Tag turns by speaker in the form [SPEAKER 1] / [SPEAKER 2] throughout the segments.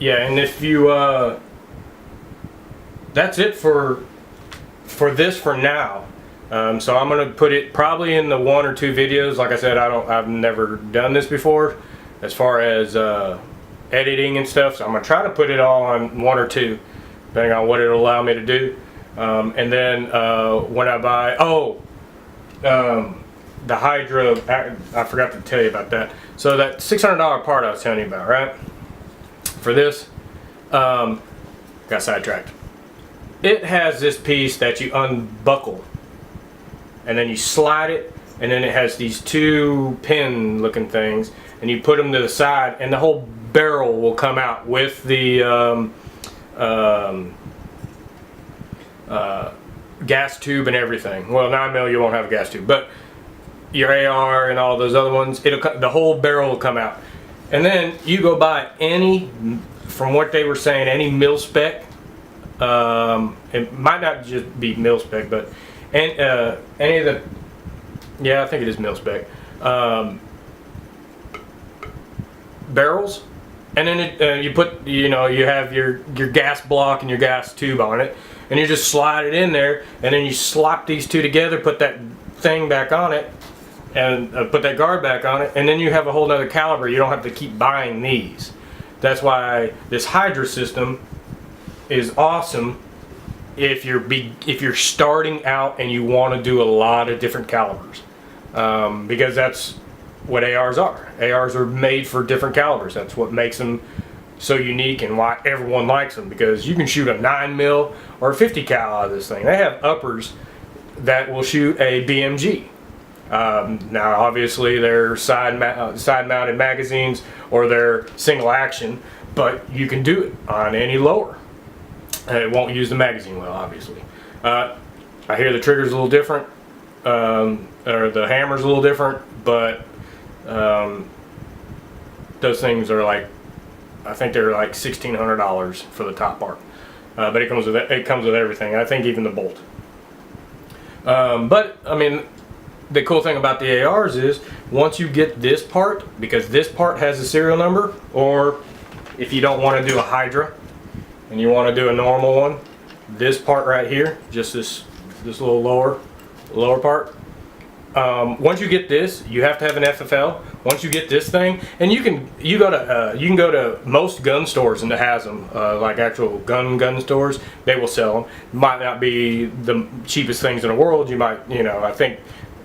[SPEAKER 1] yeah, and if you that's it for this for now. So I'm gonna put it probably in the 1 or 2 videos. Like I said, I've never done this before as far as editing and stuff. So I'm gonna try to put it all on 1 or 2, depending on what it'll allow me to do. And then when I buy, the Hydra, I forgot to tell you about that. So that $600 part I was telling you about, right? For this, got sidetracked. It has this piece that you unbuckle, and then you slide it, and then it has these 2 pin looking things, and you put them to the side, and the whole barrel will come out with the gas tube and everything. Well, 9mm you won't have a gas tube, but your AR and all those other ones, the whole barrel will come out. And then you go buy any, from what they were saying, any mil spec. It might not just be mil spec, but any of the, yeah, I think it is mil spec barrels. And then you put, you have your gas block and your gas tube on it, and you just slide it in there, and then you slap these 2 together, put that thing back on it, and put that guard back on it, and then you have a whole nother caliber. You don't have to keep buying these. That's why this Hydra system is awesome if you're starting out and you want to do a lot of different calibers, because that's what ARs are. ARs are made for different calibers. That's what makes them so unique and why everyone likes them, because you can shoot a 9mm or a 50 cal out of this thing. They have uppers that will shoot a BMG. Now obviously they're side mounted magazines or they're single action, but you can do it on any lower. It won't use the magazine well, obviously. I hear the trigger's a little different, or the hammer's a little different, but those things are like, I think they're like $1,600 for the top part. But it comes with everything. I think even the bolt. But I mean, the cool thing about the ARs is once you get this part, because this part has a serial number, or if you don't want to do a Hydra and you want to do a normal one, this part right here, just this little lower part, once you get this, you have to have an FFL. Once you get this thing, and you can go to most gun stores, and it has them, like actual gun stores. They will sell them. Might not be the cheapest things in the world. You might, I think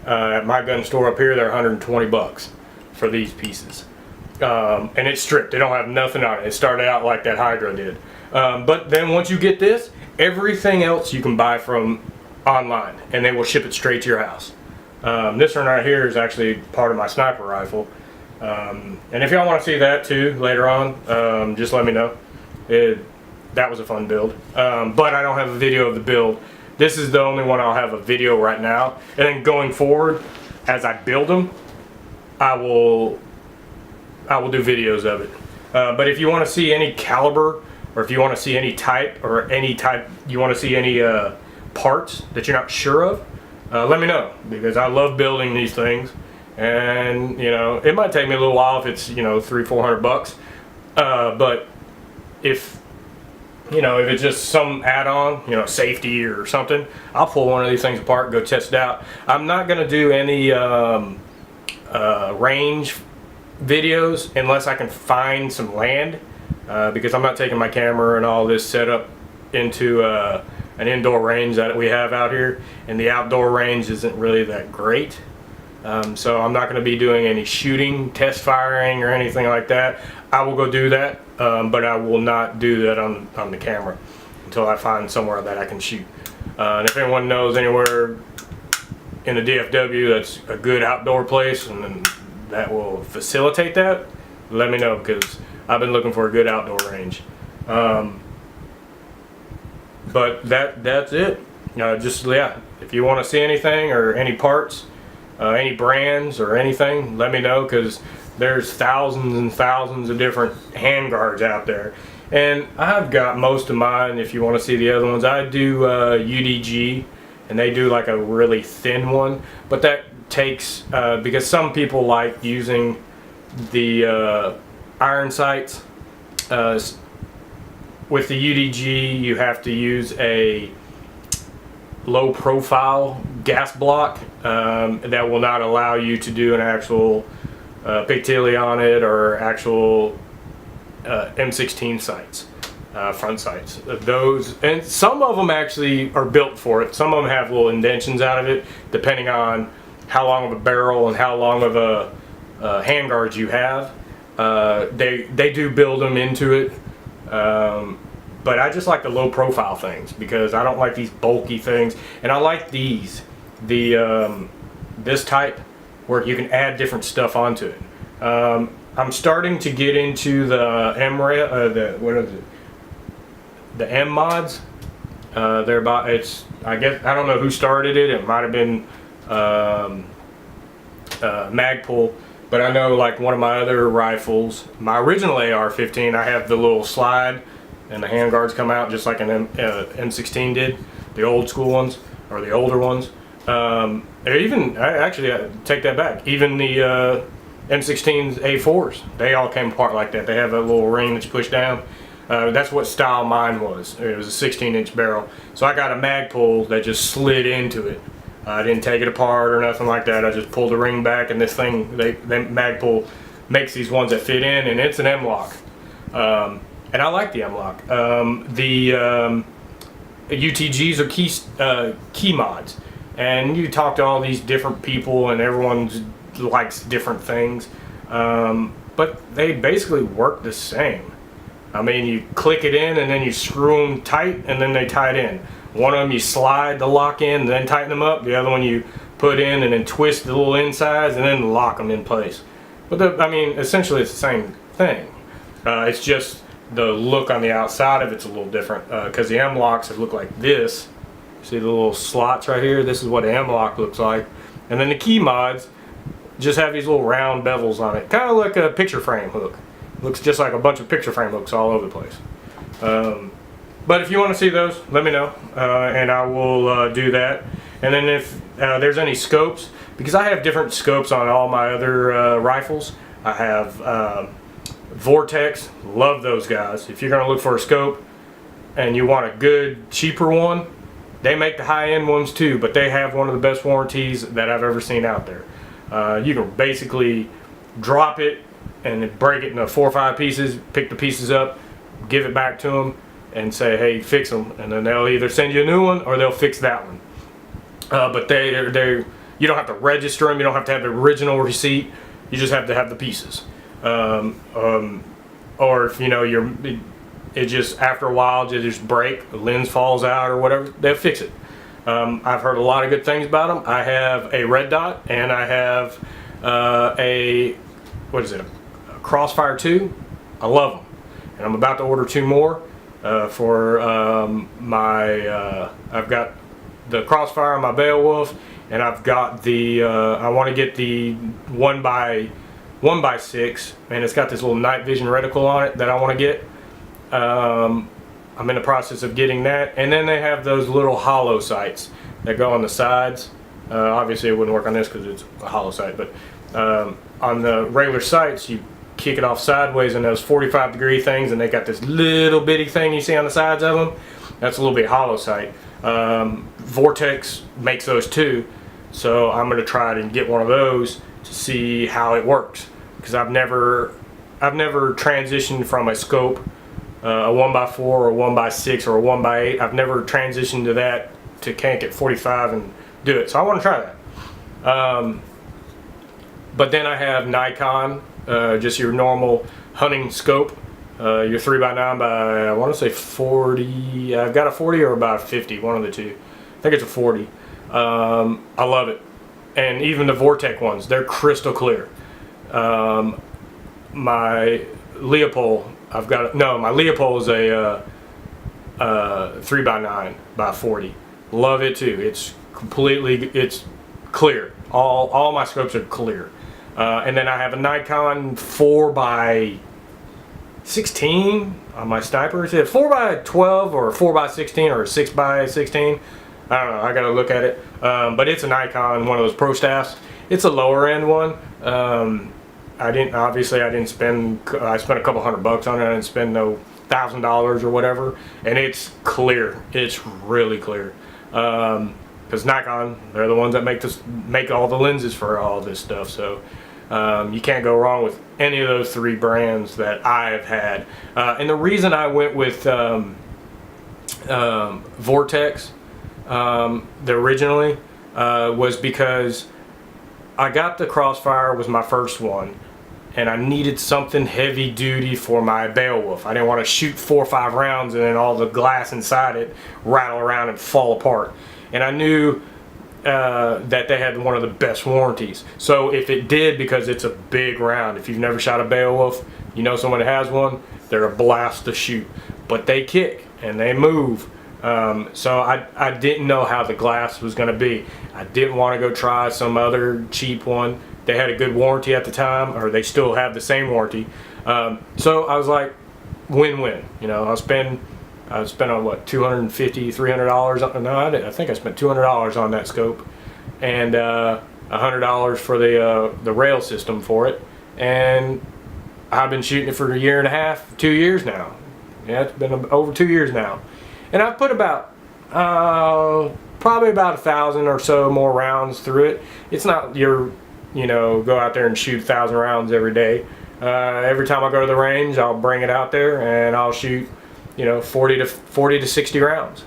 [SPEAKER 1] at my gun store up here, they're 120 bucks for these pieces, and it's stripped. They don't have nothing on it. It started out like that Hydra did, but then once you get this, everything else you can buy from online, and they will ship it straight to your house. This one right here is actually part of my sniper rifle, and if y'all want to see that too later on, just let me know. That was a fun build, but I don't have a video of the build. This is the only one I'll have a video right now, and then going forward, as I build them, I will do videos of it. But if you want to see any caliber, or if you want to see any type, you want to see any parts that you're not sure of, let me know, because I love building these things, and it might take me a little while if it's $300-400 bucks, but if it's just some add-on, safety or something, I'll pull one of these things apart and go test it out. I'm not gonna do any range videos unless I can find some land, because I'm not taking my camera and all this setup into an indoor range that we have out here, and the outdoor range isn't really that great. So I'm not going to be doing any shooting, test firing, or anything like that. I will go do that, but I will not do that on the camera until I find somewhere that I can shoot. And if anyone knows anywhere in the DFW that's a good outdoor place and that will facilitate that, let me know, because I've been looking for a good outdoor range. But that's it. If you want to see anything or any parts, any brands or anything, let me know, because there's thousands and thousands of different handguards out there. And I've got most of mine. If you want to see the other ones, I do UDG, and they do like a really thin one, but that takes because some people like using the iron sights with the UDG, you have to use a low profile gas block that will not allow you to do an actual pigtail on it or actual M16 sights, front sights. Those, and some of them actually are built for it. Some of them have little indentions out of it, depending on how long of a barrel and how long of a handguard you have. They do build them into it. But I just like the low profile things because I don't like these bulky things, and I like these, this type where you can add different stuff onto it. I'm starting to get into the the M mods. They're about, it's, I guess, I don't know who started it. It might have been Magpul. But I know, like, one of my other rifles, my original AR-15, I have the little slide and the handguards come out just like an M16 did, the old school ones, or the older ones. Or even, I take that back, even the M16's A4s, they all came apart like that. They have that little ring that's pushed down. That's what style mine was. It was a 16-inch barrel. So I got a Magpul that just slid into it. I didn't take it apart or nothing like that. I just pulled the ring back, and this thing, Magpul makes these ones that fit in, and it's an M-LOK. And I like the M-LOK. The UTGs are key mods, and you talk to all these different people, and everyone likes different things, but they basically work the same. I mean, you click it in, and then you screw them tight, and then they tie it in. One of them you slide the lock in and then tighten them up. The other one you put in and then twist the little insides and then lock them in place. But I mean, essentially it's the same thing. It's just the look on the outside of it's a little different because the M-LOKs look like this. See the little slots right here? This is what an M-LOK looks like. And then the key mods just have these little round bevels on it, kind of like a picture frame hook. Looks just like a bunch of picture frame hooks all over the place. But if you want to see those, let me know, and I will do that. And then if there's any scopes, because I have different scopes on all my other rifles. I have Vortex, love those guys. If you're going to look for a scope and you want a good, cheaper one, they make the high-end ones too, but they have one of the best warranties that I've ever seen out there. You can basically drop it and break it into 4 or 5 pieces, pick the pieces up, give it back to them, and say, hey, fix them, and then they'll either send you a new one or they'll fix that one. But you don't have to register them, you don't have to have the original receipt, you just have to have the pieces. Or if you know it just after a while they just break, the lens falls out or whatever, they'll fix it. I've heard a lot of good things about them. I have a Red Dot and I have a Crossfire 2. I love them, and I'm about to order 2 more. For I've got the Crossfire on my Beowulf, and I've got the I want to get the 1x6, and it's got this little night vision reticle on it that I want to get. I'm in the process of getting that, and then they have those little hollow sights that go on the sides. Obviously it wouldn't work on this because it's a hollow sight, but on the regular sights you kick it off sideways in those 45-degree things, and they got this little bitty thing you see on the sides of them. That's a little bit hollow sight. Vortex makes those too, so I'm going to try to get one of those to see how it works, because I've never transitioned from a scope, a 1x4 or 1x6 or a 1x8. I've never transitioned to that to Kank at 45 and do it, so I want to try that. But then I have Nikon, just your normal hunting scope, your 3x9 by, I want to say 40, I've got a 40 or about 50, one of the two. I think it's a 40. I love it. And even the Vortex ones, they're crystal clear. My Leopold, my Leopold is a 3x9 by 40. Love it too. It's clear. All my scopes are clear. And then I have a Nikon 4x16 on my sniper. Is it 4x12 or 4x16 or 6x16? I don't know, I gotta look at it. But it's a Nikon, one of those pro staffs. It's a lower end one. I spent a couple $100 on it. I didn't spend no $1,000 or whatever, and it's clear. It's really clear. Because Nikon, they're the ones that make all the lenses for all this stuff. So you can't go wrong with any of those 3 brands that I've had. And the reason I went with Vortex originally was because I got the Crossfire, was my first one, and I needed something heavy duty for my Beowulf. I didn't want to shoot 4 or 5 rounds and then all the glass inside it rattle around and fall apart. And I knew that they had one of the best warranties. So if it did, because it's a big round, if you've never shot a Beowulf, you know someone that has one, they're a blast to shoot. But they kick and they move. So I didn't know how the glass was going to be. I didn't want to go try some other cheap one. They had a good warranty at the time, or they still have the same warranty. So I was like, win-win. You know, I spent on what, $250, $300? No, I think I spent $200 on that scope, and $100 for the rail system for it. And I've been shooting it for a year and a half, 2 years now. Yeah, it's been over 2 years now. And I've put about, probably about 1,000 or so more rounds through it. It's not your, go out there and shoot 1,000 rounds every day. Every time I go to the range, I'll bring it out there and I'll shoot, 40 to 60 rounds.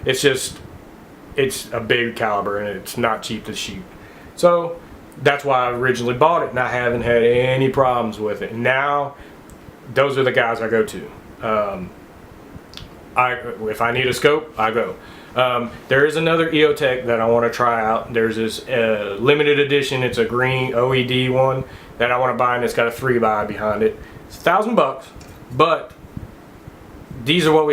[SPEAKER 1] It's a big caliber and it's not cheap to shoot. So that's why I originally bought it, and I haven't had any problems with it. Now, those are the guys I go to. If I need a scope, I go. There is another EOTech that I want to try out. There's this limited edition. It's a green OED one that I want to buy, and it's got a 3x behind it. It's $1,000 bucks, but these are what we have.